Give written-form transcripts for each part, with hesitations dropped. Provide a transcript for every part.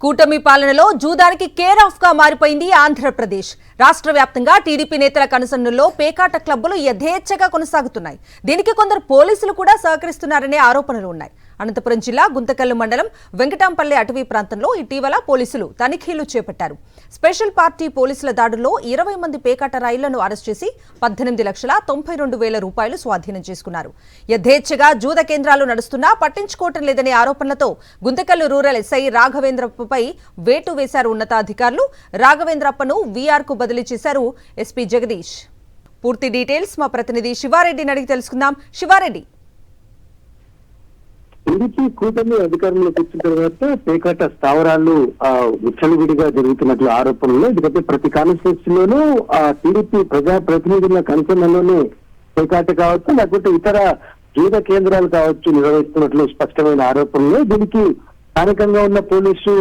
కూటమి పాలనలో జూదానికి care of గా మారిపోయింది ఆంధ్రప్రదేశ్. రాష్ట్ర వ్యాప్తంగా టీడీపీ నేతల కనుసన్నల్లో పేకాట క్లబ్బులు యథేచ్ఛగా కొనసాగుతున్నాయి. దీనికి కొందరు పోలీసులు కూడా సహకరిస్తున్నారనే ఆరోపణలు ఉన్నాయి. అనంతపురం జిల్లా గుంతకల్లు మండలం వెంకటాంపల్లి అటవీ ప్రాంతంలో ఇటీవల పోలీసులు తనిఖీలు చేపట్టారు. స్పెషల్ పార్టీ పోలీసుల దాడుల్లో 20 మంది పేకాట రాయిళ్లను అరెస్ట్ చేసి 18,92,000 రూపాయలు స్వాధీనం చేసుకున్నారు. యథేచ్ఛగా జూద కేంద్రాలు నడుస్తున్నా పట్టించుకోవటం లేదనే ఆరోపణలతో గుంతకల్లు రూరల్ ఎస్ఐ రాఘవేంద్రప్పపై వేటు వేశారు ఉన్నతాధికారులు. రాఘవేంద్రప్పను వీఆర్ కు బదిలీ చేశారు ఎస్పీ జగదీష్. పూర్తి డీటెయిల్స్ మా ప్రతినిధి శివారెడ్డిని అడిగి తెలుసుకుందాం. శివారెడ్డి, టీడీపీ కూటమి అధికారంలోకి వచ్చిన తర్వాత పేకాట స్థావరాలు విచ్చలవిడిగా జరుగుతున్నట్లు ఆరోపణలు. ఎందుకంటే ప్రతి కాన్స్టిట్యూన్సీలోనూ టీడీపీ ప్రజాప్రతినిధుల కన్సర్న్లోనే పేకాట కావచ్చు, లేకపోతే ఇతర జూద కేంద్రాలు కావచ్చు నిర్వహిస్తున్నట్లు స్పష్టమైన ఆరోపణలు. దీనికి స్థానికంగా ఉన్న పోలీసు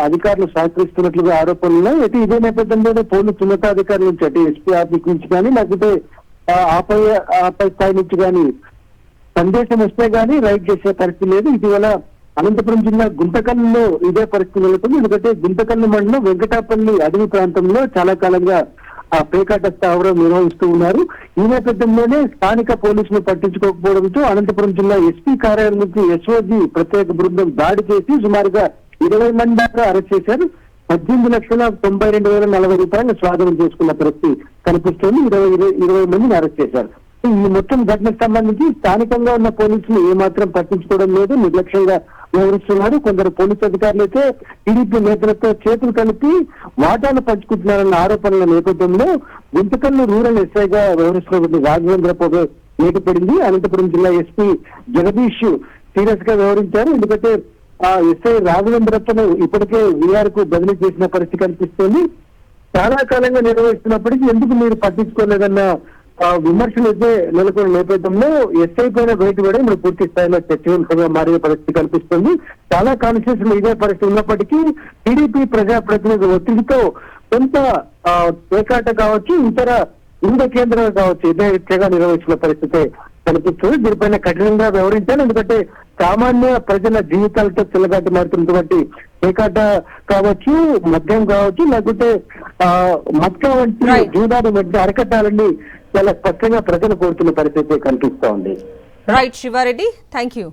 అధికారులు సహకరిస్తున్నట్లుగా ఆరోపణలు. అయితే ఇదే నేపథ్యంలోనే పోలీసు ఉన్నతాధికారుల నుంచి అంటే ఎస్పీ ఆఫీస్ నుంచి కానీ లేకపోతే ఆపై స్థాయి నుంచి కానీ సందేశం వస్తే గానీ రైడ్ చేసే పరిస్థితి లేదు. ఇటీవల అనంతపురం జిల్లా గుంతకల్లులో ఇదే పరిస్థితి నెలకొంది. ఎందుకంటే గుంతకల్లు మండలం వెంకటాపల్లి అడవి ప్రాంతంలో చాలా కాలంగా పేకాట స్థావరం నిర్వహిస్తూ ఉన్నారు. ఈ నేపథ్యంలోనే స్థానిక పోలీసులు పట్టించుకోకపోవడంతో అనంతపురం జిల్లా ఎస్పీ కార్యాలయం నుంచి ఎస్ఓజీ ప్రత్యేక బృందం దాడి చేసి సుమారుగా 20 మంది దాకా అరెస్ట్ చేశారు. 18,92,040 రూపాయలు స్వాధీనం చేసుకున్న పరిస్థితి కనిపిస్తోంది. 20 మందిని అరెస్ట్ చేశారు. ఈ మొత్తం ఘటనకు సంబంధించి స్థానికంగా ఉన్న పోలీసులు ఏమాత్రం పట్టించుకోవడం లేదు, నిర్లక్ష్యంగా వ్యవహరిస్తున్నారు. కొందరు పోలీసు అధికారులు అయితే టీడీపీ నేతలతో చేతులు కలిపి వాటాలు పంచుకుంటున్నారన్న ఆరోపణల నేపథ్యంలో గుంతకల్లు రూరల్ ఎస్ఐగా వ్యవహరిస్తున్నటువంటి రాఘవేంద్రప్ప నేటిపడింది. అనంతపురం జిల్లా ఎస్పీ జగదీష్ సీరియస్ గా వ్యవహరించారు. ఎందుకంటే ఎస్ఐ రాఘవేంద్రప్పను ఇప్పటికే వీఆర్ కు బదిలీ చేసిన పరిస్థితి కనిపిస్తోంది. చాలా కాలంగా నిర్వహిస్తున్నప్పటికీ ఎందుకు మీరు పట్టించుకోలేదన్న విమర్శలు అయితే నెలకొన్న నేపథ్యంలో ఎస్ఐ పైన వేటు పడి ఇప్పుడు పూర్తి స్థాయిలో చర్చగా మారే పరిస్థితి కనిపిస్తుంది. చాలా కాన్స్టిట్యూన్సీలు ఇదే పరిస్థితి ఉన్నప్పటికీ టీడీపీ ప్రజాప్రతినిధుల ఒత్తిడితో కొంత పేకాట కావచ్చు, ఇతర ఇంధ కేంద్రాలు కావచ్చు యథేచ్ఛగా నిర్వహించిన పరిస్థితి కనిపిస్తుంది. దీనిపైన కఠినంగా వ్యవహరించాలి. ఎందుకంటే సామాన్య ప్రజల జీవితాలతో చెలగాటి మారుతున్నటువంటి పేకాట కావచ్చు, మద్యం కావచ్చు, లేకపోతే మత్కా వంటి జూదాలు మధ్య అరకట్టాలని చాలా స్పష్టంగా ప్రజలు కోరుతున్న పరిస్థితి కనిపిస్తోంది. Right Shiva Reddy, thank you.